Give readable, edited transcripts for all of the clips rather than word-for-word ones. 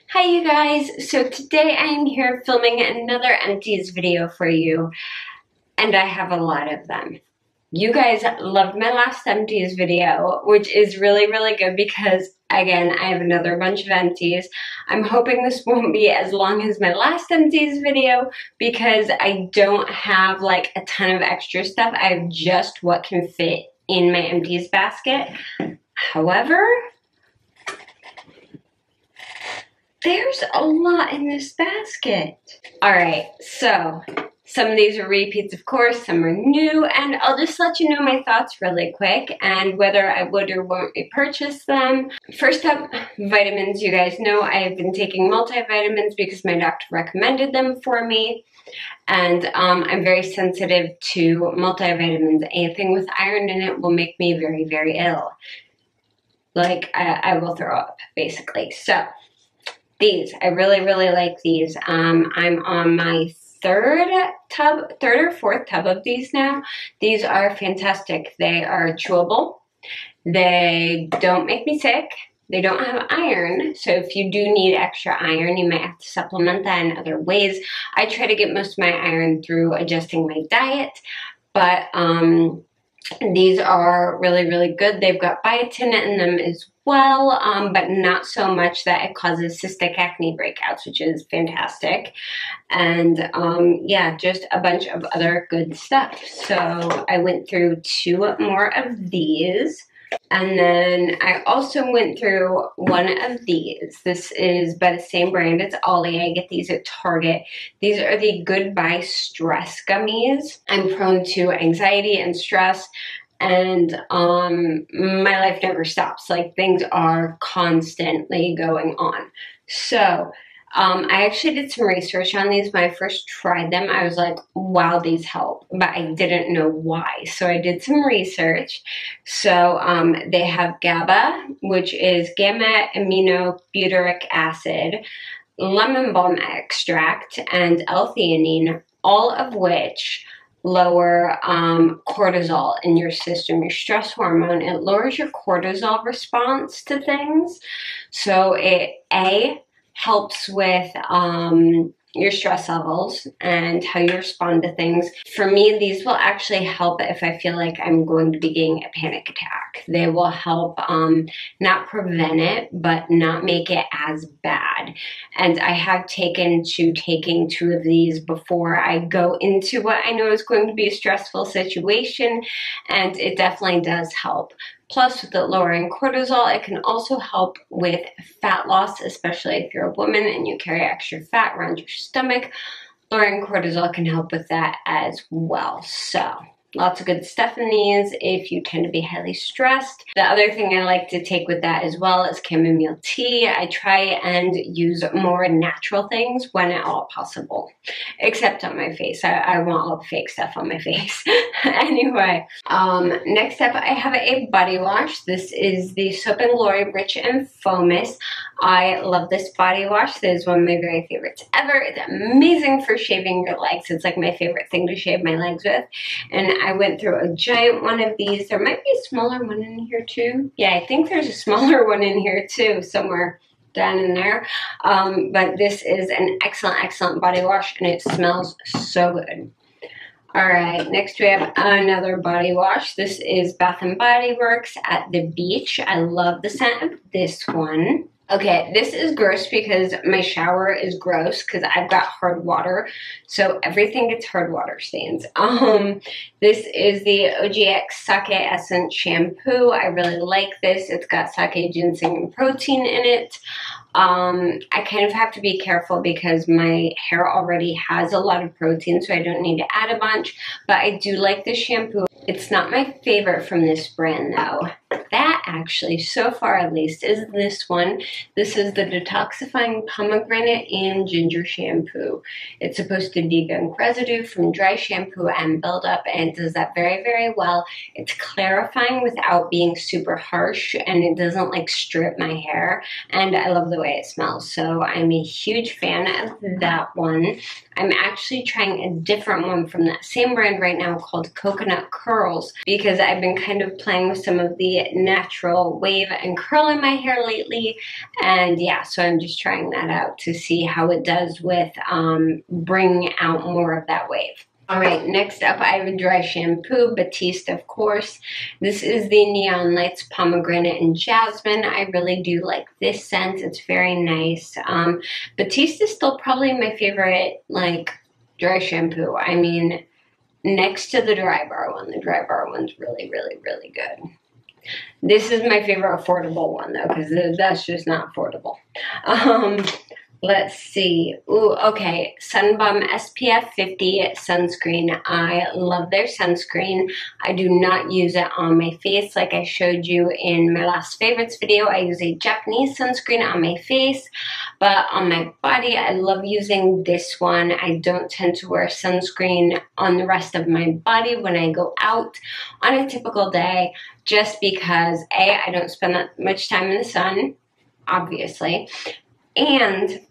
Hi you guys, so today I am here filming another Empties video for you, and I have a lot of them. You guys loved my last Empties video, which is really good because, again, I have another bunch of Empties. I'm hoping this won't be as long as my last Empties video because I don't have like a ton of extra stuff. I have just what can fit in my Empties basket. However, there's a lot in this basket. All right, so some of these are repeats, of course, some are new, and I'll just let you know my thoughts really quick and whether I would or won't repurchase them. First up, vitamins. You guys know I have been taking multivitamins because my doctor recommended them for me. And I'm very sensitive to multivitamins. Anything with iron in it will make me very ill. Like, I will throw up, basically. So, these, I really like these. I'm on my third or fourth tub of these now. These are fantastic. They are chewable. They don't make me sick. They don't have iron, so if you do need extra iron, you might have to supplement that in other ways. I try to get most of my iron through adjusting my diet, but these are really good. They've got biotin in them as well, but not so much that it causes cystic acne breakouts, which is fantastic. And yeah, just a bunch of other good stuff. So I went through 2 more of these. And then I also went through one of these. This is by the same brand. It's Ollie. I get these at Target. These are the Goodbye Stress Gummies. I'm prone to anxiety and stress, and my life never stops. Like, things are constantly going on. So I actually did some research on these. When I first tried them, I was like, wow, these help, but I didn't know why. So I did some research. So they have GABA, which is gamma-aminobutyric acid, lemon balm extract, and L-theanine, all of which lower cortisol in your system, your stress hormone. It lowers your cortisol response to things. So it, helps with your stress levels and how you respond to things. For me, these will actually help if I feel like I'm going to be getting a panic attack. They will help not prevent it, but not make it as bad. And I have taking 2 of these before I go into what I know is going to be a stressful situation, and it definitely does help. Plus, with the lowering cortisol, it can also help with fat loss, especially if you're a woman and you carry extra fat around your stomach. Lowering cortisol can help with that as well. So, lots of good stuff in these if you tend to be highly stressed. The other thing I like to take with that as well is chamomile tea. I try and use more natural things when at all possible, except on my face. I want all the fake stuff on my face. Anyway, next up I have a body wash. This is the Soap & Glory Rich and Foamous. I love this body wash. This is one of my very favorites ever. It's amazing for shaving your legs. It's like my favorite thing to shave my legs with. And I went through a giant one of these. There might be a smaller one in here too. Yeah, I think there's a smaller one in here too, somewhere down in there. But this is an excellent body wash, and it smells so good. Alright, next we have another body wash. This is Bath & Body Works at the Beach. I love the scent of this one. Okay, this is gross because my shower is gross because I've got hard water, so everything gets hard water stains. This is the OGX Sake Essence Shampoo. I really like this. It's got sake, ginseng, and protein in it. I kind of have to be careful because my hair already has a lot of protein, so I don't need to add a bunch, but I do like this shampoo. It's not my favorite from this brand though. That actually, so far at least, is this one. This is the Detoxifying Pomegranate and Ginger Shampoo. It's supposed to degunk residue from dry shampoo and buildup, and it does that very well. It's clarifying without being super harsh, and it doesn't like strip my hair, and I love the the way it smells. So I'm a huge fan of that one. I'm actually trying a different one from that same brand right now called Coconut Curls, because I've been kind of playing with some of the natural wave and curl in my hair lately. And yeah, so I'm just trying that out to see how it does with bringing out more of that wave. Alright, next up I have a dry shampoo, Batiste of course. This is the Neon Lights Pomegranate and Jasmine. I really do like this scent, it's very nice. Batiste is still probably my favorite like dry shampoo. I mean, next to the Dry Bar one. The Dry Bar one's really, really, really good. This is my favorite affordable one though, because that's just not affordable. Let's see. Ooh, okay. Sunbum SPF 50 sunscreen. I love their sunscreen. I do not use it on my face like I showed you in my last favorites video. I use a Japanese sunscreen on my face, but on my body, I love using this one. I don't tend to wear sunscreen on the rest of my body when I go out on a typical day, just because A, I don't spend that much time in the sun, obviously, and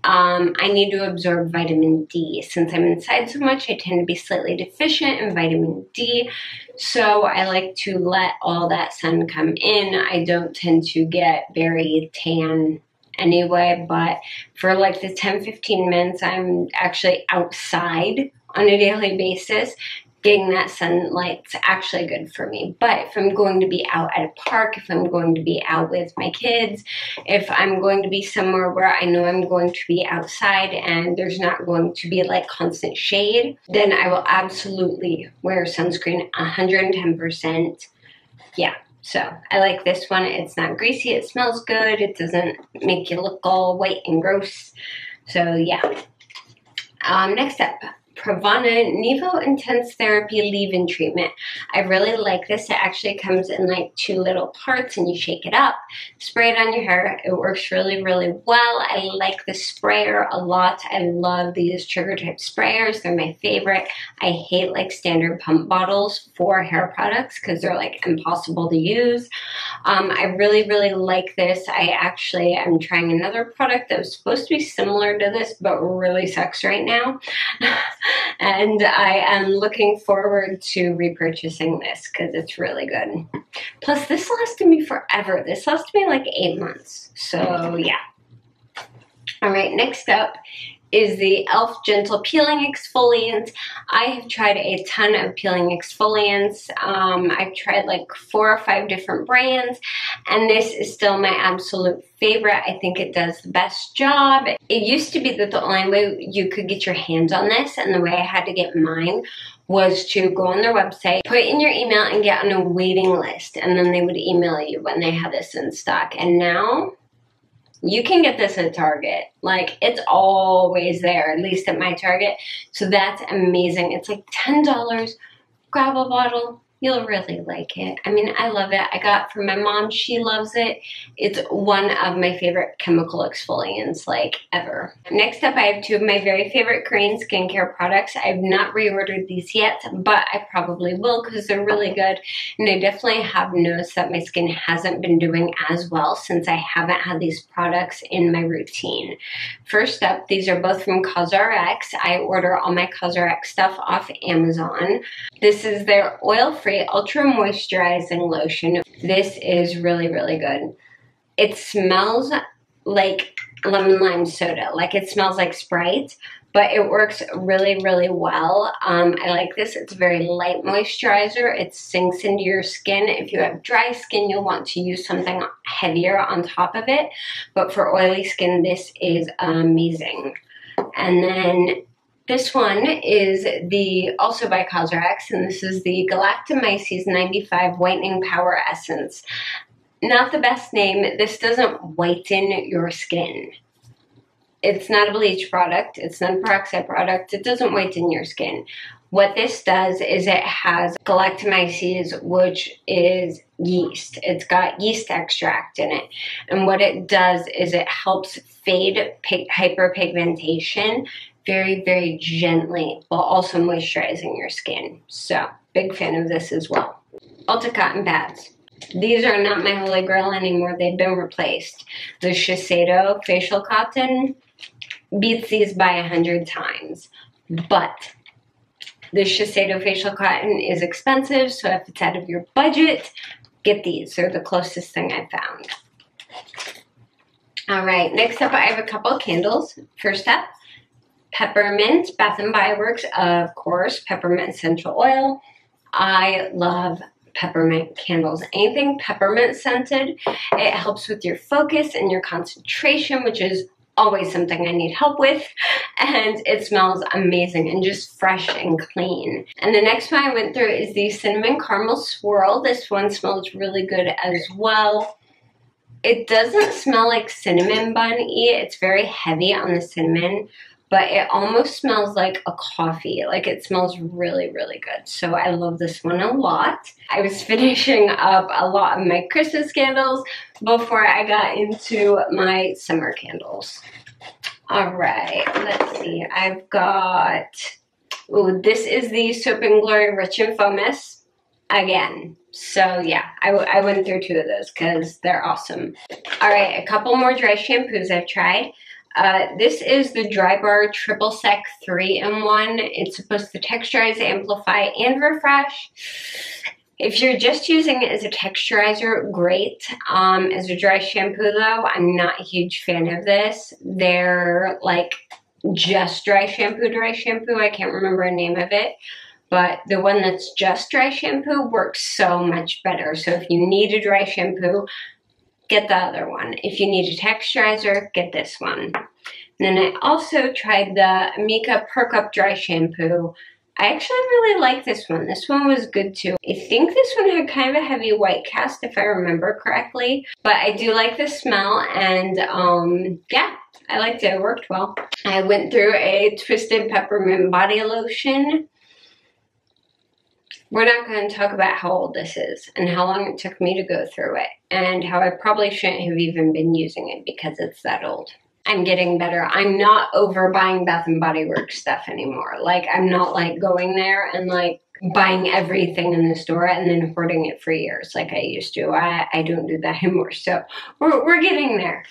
I need to absorb vitamin D. Since I'm inside so much, I tend to be slightly deficient in vitamin D, so I like to let all that sun come in. I don't tend to get very tan anyway, but for like the 10-15 minutes I'm actually outside on a daily basis, getting that sunlight's actually good for me. But if I'm going to be out at a park, if I'm going to be out with my kids, if I'm going to be somewhere where I know I'm going to be outside and there's not going to be like constant shade, then I will absolutely wear sunscreen 110%. Yeah, so I like this one. It's not greasy, it smells good, it doesn't make you look all white and gross. So yeah. Next up, Pravana Nevo Intense Therapy Leavein Treatment. I really like this. It actually comes in like 2 little parts and you shake it up, spray it on your hair. It works really, really well. I like the sprayer a lot. I love these trigger type sprayers. They're my favorite. I hate like standard pump bottles for hair products because they're like impossible to use. I really, really like this. I actually am trying another product that was supposed to be similar to this but really sucks right now. And I am looking forward to repurchasing this because it's really good. Plus, this lasted me forever. This lasted me like 8 months. So, yeah. All right, next up is the e.l.f. Gentle Peeling Exfoliant. I have tried a ton of peeling exfoliants. I've tried like 4 or 5 different brands, and this is still my absolute favorite. I think it does the best job. It used to be that the only way you could get your hands on this, and the way I had to get mine, was to go on their website, put in your email, and get on a waiting list, and then they would email you when they had this in stock. And now you can get this at Target. Like, it's always there, at least at my Target. So that's amazing. It's like $10. Grab a bottle. You'll really like it. I mean, I love it. I got it from my mom. She loves it. It's one of my favorite chemical exfoliants, like, ever. Next up, I have 2 of my very favorite Korean skincare products. I've not reordered these yet, but I probably will because they're really good. And I definitely have noticed that my skin hasn't been doing as well since I haven't had these products in my routine. First up, these are both from CosRX. I order all my CosRX stuff off Amazon. This is their oil-free ultra moisturizing lotion. This is really, really good. It smells like lemon lime soda. Like, it smells like Sprite, but it works really, really well. I like this. It's a very light moisturizer. It sinks into your skin. If you have dry skin, you'll want to use something heavier on top of it. But for oily skin, this is amazing. And then this one is also by CosRX, and this is the Galactomyces 95 Whitening Power Essence. Not the best name. This doesn't whiten your skin. It's not a bleach product. It's not a peroxide product. It doesn't whiten your skin. What this does is it has galactomyces, which is yeast. It's got yeast extract in it. And what it does is it helps fade hyperpigmentation very, very gently while also moisturizing your skin. So, big fan of this as well. Ulta Cotton Pads. These are not my holy grail anymore. They've been replaced. The Shiseido Facial Cotton beats these by 100 times. But the Shiseido Facial Cotton is expensive, so if it's out of your budget, get these. They're the closest thing I found. All right, next up I have a couple of candles. First up, peppermint, Bath & Body Works, of course, peppermint essential oil. I love peppermint candles. Anything peppermint scented, it helps with your focus and your concentration, which is always something I need help with, and it smells amazing and just fresh and clean. And the next one I went through is the Cinnamon Caramel Swirl. This one smells really good as well. It doesn't smell like cinnamon bun-y. It's very heavy on the cinnamon, but it almost smells like a coffee. Like, it smells really, really good. So I love this one a lot. I was finishing up a lot of my Christmas candles before I got into my summer candles. All right, let's see. I've got, ooh, this is the Soap & Glory Rich and Foamous. Again, so yeah, I went through two of those because they're awesome. All right, a couple more dry shampoos I've tried. This is the Dry Bar Triple Sec 3-in-1. It's supposed to texturize, amplify, and refresh. If you're just using it as a texturizer, great. As a dry shampoo though, I'm not a huge fan of this. They're like just dry shampoo. I can't remember the name of it. But the one that's just dry shampoo works so much better. So if you need a dry shampoo, get the other one. If you need a texturizer, get this one. And then I also tried the Amika Perk Up Dry Shampoo. I actually really like this one. This one was good too. I think this one had kind of a heavy white cast if I remember correctly. But I do like the smell, and yeah, I liked it. It worked well. I went through a Twisted Peppermint Body Lotion. We're not going to talk about how old this is and how long it took me to go through it and how I probably shouldn't have even been using it because it's that old. I'm getting better. I'm not over buying Bath & Body Works stuff anymore. Like, I'm not like going there and like buying everything in the store and then hoarding it for years like I used to. I don't do that anymore. So we're getting there.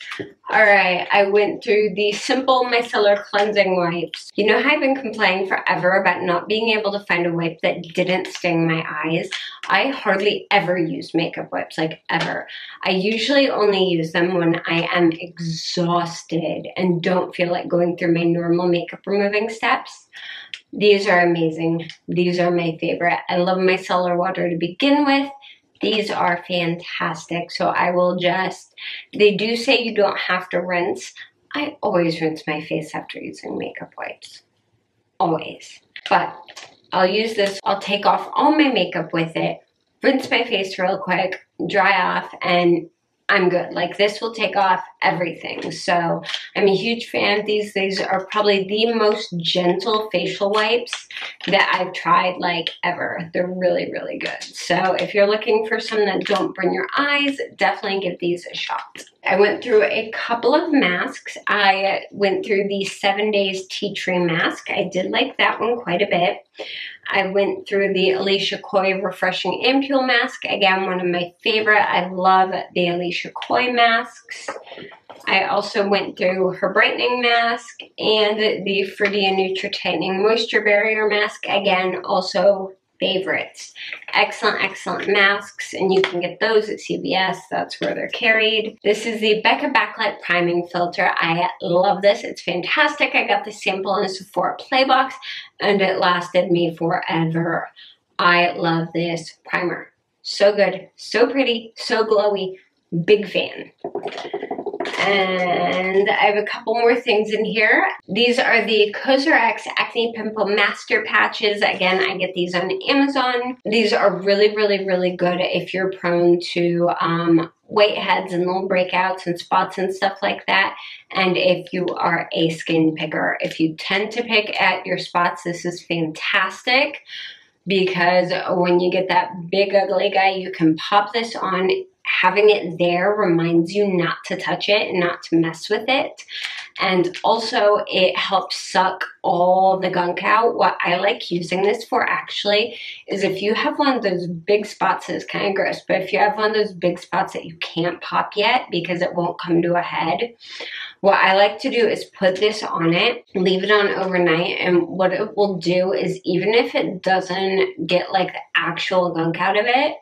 All right, I went through the Simple Micellar Cleansing Wipes. You know how I've been complaining forever about not being able to find a wipe that didn't sting my eyes? I hardly ever use makeup wipes, like ever. I usually only use them when I am exhausted and don't feel like going through my normal makeup removing steps. These are amazing. These are my favorite. I love micellar water to begin with. These are fantastic. So I will just, they do say you don't have to rinse. I always rinse my face after using makeup wipes. Always. But I'll use this. I'll take off all my makeup with it, rinse my face real quick, dry off, and I'm good. Like, this will take off everything. So I'm a huge fan of these. These are probably the most gentle facial wipes that I've tried like ever. They're really, really good. So if you're looking for some that don't burn your eyes, definitely give these a shot. I went through a couple of masks. I went through the 7 Days Tea Tree Mask. I did like that one quite a bit. I went through the Alicia Coy Refreshing Ampule Mask. Again, one of my favorite. I love the Alicia Coy masks. I also went through her Brightening Mask and the Fruity and Nutri Tightening Moisture Barrier Mask. Again, also favorites. Excellent, excellent masks, and you can get those at CVS. That's where they're carried. This is the Becca Backlight Priming Filter. I love this. It's fantastic. I got the sample in a Sephora Play Box, and it lasted me forever. I love this primer. So good, so pretty, so glowy. Big fan. And I have a couple more things in here. These are the Kosher X Acne Pimple Master Patches. Again, I get these on Amazon. These are really, really, really good if you're prone to whiteheads and little breakouts and spots and stuff like that. And if you are a skin picker, if you tend to pick at your spots, this is fantastic because when you get that big ugly guy, you can pop this on. Having it there reminds you not to touch it and not to mess with it. And also it helps suck all the gunk out. What I like using this for actually is if you have one of those big spots, it's kind of gross, but if you have one of those big spots that you can't pop yet because it won't come to a head, what I like to do is put this on it, leave it on overnight, and what it will do is even if it doesn't get like the actual gunk out of it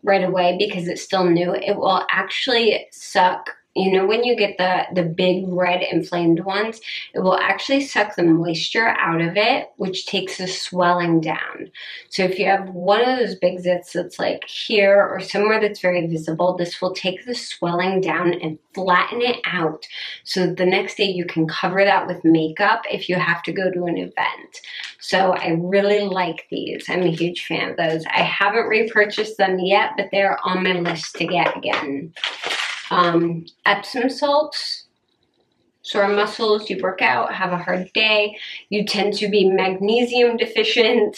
right away because it's still new, it will actually suck. You know, when you get the big red inflamed ones, it will actually suck the moisture out of it, which takes the swelling down. So if you have one of those big zits that's like here or somewhere that's very visible, this will take the swelling down and flatten it out. So the next day you can cover that with makeup if you have to go to an event. So I really like these. I'm a huge fan of those. I haven't repurchased them yet, but they're on my list to get again. Epsom salts, sore muscles, you work out, have a hard day, you tend to be magnesium deficient.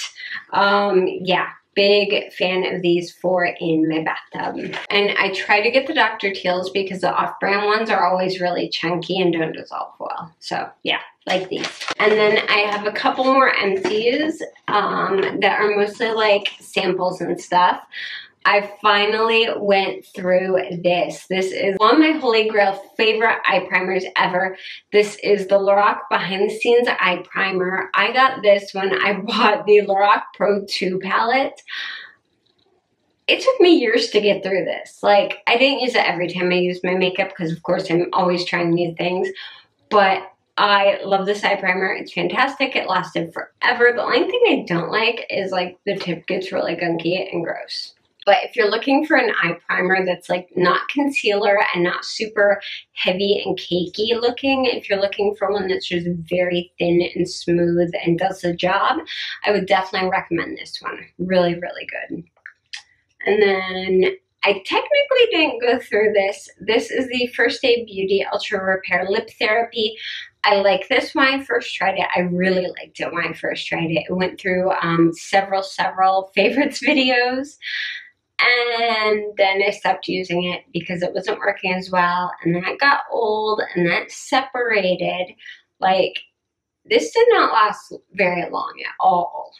Yeah, big fan of these for in my bathtub. And I try to get the Dr. Teal's because the off-brand ones are always really chunky and don't dissolve well. So yeah, like these. And then I have a couple more Empties that are mostly like samples and stuff. I finally went through this. This is one of my holy grail favorite eye primers ever. This is the Loreal Behind the Scenes Eye Primer. I got this when I bought the Loreal Pro 2 palette. It took me years to get through this. Like, I didn't use it every time I used my makeup because, of course, I'm always trying new things. But I love this eye primer. It's fantastic. It lasted forever. The only thing I don't like is, like, the tip gets really gunky and gross. But if you're looking for an eye primer that's like not concealer and not super heavy and cakey looking, if you're looking for one that's just very thin and smooth and does the job, I would definitely recommend this one. Really, really good. And then I technically didn't go through this. This is the First Aid Beauty Ultra Repair Lip Therapy. I like this when I first tried it. I really liked it when I first tried it. It went through several favorites videos. And then I stopped using it because it wasn't working as well. And then it got old and then it separated. Like, this did not last very long at all.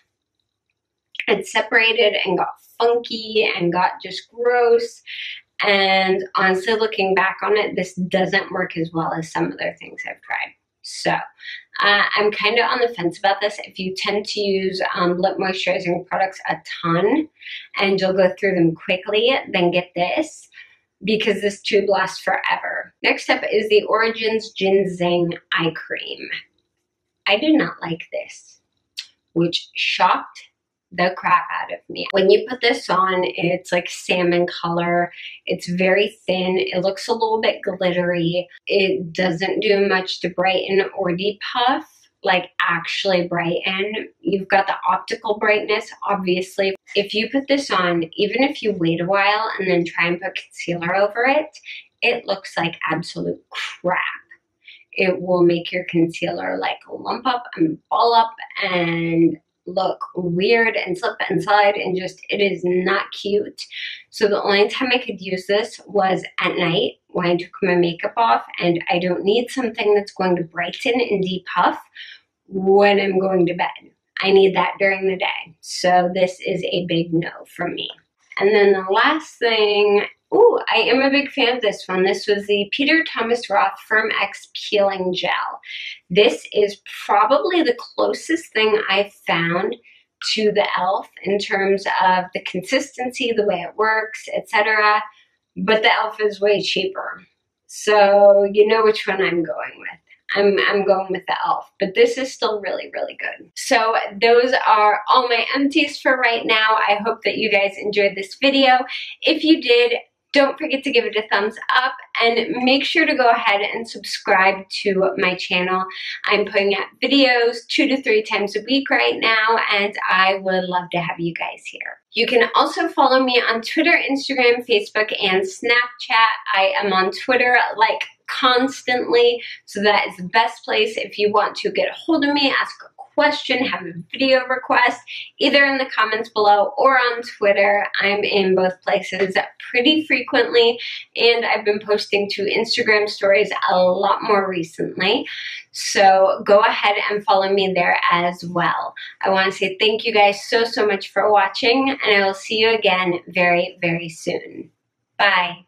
It separated and got funky and got just gross. And honestly, looking back on it, this doesn't work as well as some other things I've tried. So I'm kind of on the fence about this. If you tend to use lip moisturizing products a ton and you'll go through them quickly, then get this because this tube lasts forever. Next up is the Origins Ginseng Eye Cream. I did not like this, which shocked the crap out of me. When you put this on, it's like salmon color. It's very thin. It looks a little bit glittery. It doesn't do much to brighten or depuff, like actually brighten. You've got the optical brightness, obviously. If you put this on, even if you wait a while and then try and put concealer over it, it looks like absolute crap. It will make your concealer like lump up and ball up and look weird and slip inside and just, it is not cute. So the only time I could use this was at night when I took my makeup off, and I don't need something that's going to brighten and depuff when I'm going to bed. I need that during the day. So this is a big no from me. And then the last thing, ooh, I am a big fan of this one. This was the Peter Thomas Roth Firm X Peeling Gel. This is probably the closest thing I've found to the e.l.f. in terms of the consistency, the way it works, etc. But the e.l.f. is way cheaper. So you know which one I'm going with. I'm going with the e.l.f. But this is still really, really good. So those are all my empties for right now. I hope that you guys enjoyed this video. If you did, don't forget to give it a thumbs up and make sure to go ahead and subscribe to my channel. I'm putting out videos 2 to 3 times a week right now, and I would love to have you guys here. You can also follow me on Twitter, Instagram, Facebook, and Snapchat. I am on Twitter like constantly. So that is the best place if you want to get a hold of me, ask a question, have a video request, either in the comments below or on Twitter. I'm in both places pretty frequently, and I've been posting to Instagram stories a lot more recently. So go ahead and follow me there as well. I want to say thank you guys so much for watching, and I will see you again very, very soon. Bye.